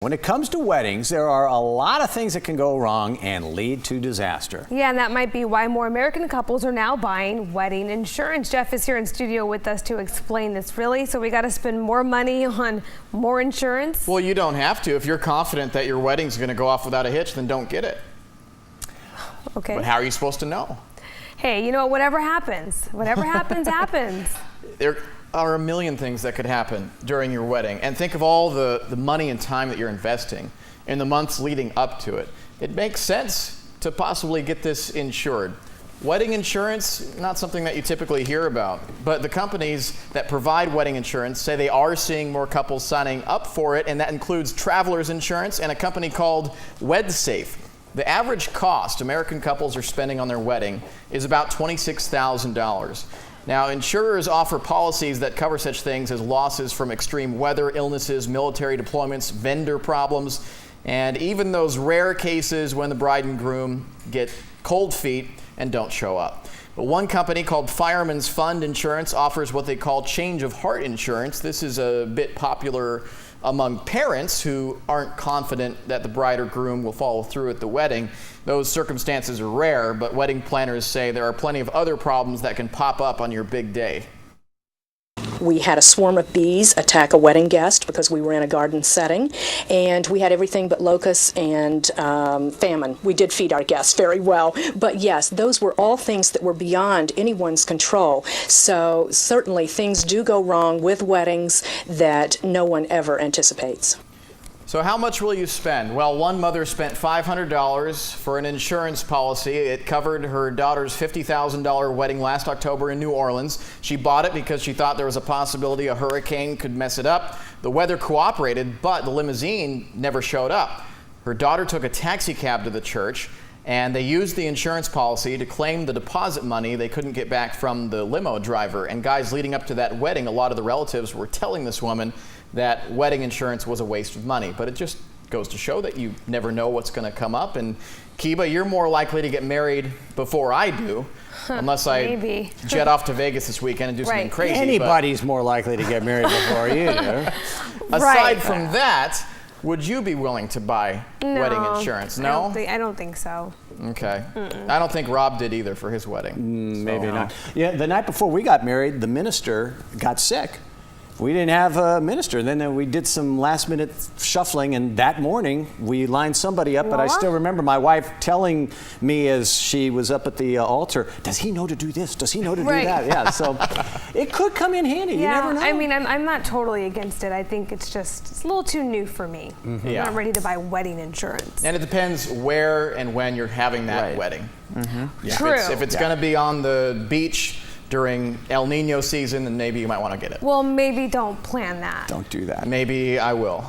When it comes to weddings, there are a lot of things that can go wrong and lead to disaster. Yeah, and that might be why more American couples are now buying wedding insurance. Jeff is here in studio with us to explain this, really. So we got to spend more money on more insurance? Well, you don't have to. If you're confident that your wedding's going to go off without a hitch, then don't get it. Okay. But how are you supposed to know? Hey, you know, whatever happens, happens. There are a million things that could happen during your wedding. And think of all the money and time that you're investing in the months leading up to it. It makes sense to possibly get this insured. Wedding insurance, not something that you typically hear about, but the companies that provide wedding insurance say they are seeing more couples signing up for it, and that includes Travelers Insurance and a company called WedSafe. The average cost American couples are spending on their wedding is about $26,000. Now, insurers offer policies that cover such things as losses from extreme weather, illnesses, military deployments, vendor problems, and even those rare cases when the bride and groom get cold feet and don't show up. But one company called Fireman's Fund Insurance offers what they call change of heart insurance. This is a bit popular among parents who aren't confident that the bride or groom will follow through at the wedding. Those circumstances are rare, but wedding planners say there are plenty of other problems that can pop up on your big day. We had a swarm of bees attack a wedding guest because we were in a garden setting, and we had everything but locusts and famine. We did feed our guests very well, but yes, those were all things that were beyond anyone's control. So certainly things do go wrong with weddings that no one ever anticipates. So how much will you spend? Well, one mother spent $500 for an insurance policy. It covered her daughter's $50,000 wedding last October in New Orleans. She bought it because she thought there was a possibility a hurricane could mess it up. The weather cooperated, but the limousine never showed up. Her daughter took a taxi cab to the church, and they used the insurance policy to claim the deposit money they couldn't get back from the limo driver. And guys, leading up to that wedding, a lot of the relatives were telling this woman that wedding insurance was a waste of money. But it just goes to show that you never know what's going to come up. And Kiba, you're more likely to get married before I do, unless I jet off to Vegas this weekend and do something crazy. Anybody's more likely to get married before you do. Aside from that, would you be willing to buy wedding insurance? No? I don't think so. Okay. I don't think Rob did either for his wedding. Maybe not. Yeah, the night before we got married, the minister got sick. We didn't have a minister. Then we did some last-minute shuffling, and that morning we lined somebody up. But I still remember my wife telling me as she was up at the altar, "Does he know to do this? Does he know to do that?" Yeah, so it could come in handy. You never know. I mean, I'm not totally against it. I think it's a little too new for me. I'm not ready to buy wedding insurance. And it depends where and when you're having that wedding. Yeah. True. If it's going to be on the beach during El Nino season, then maybe you might want to get it. Well, maybe don't plan that. Don't do that. Maybe I will.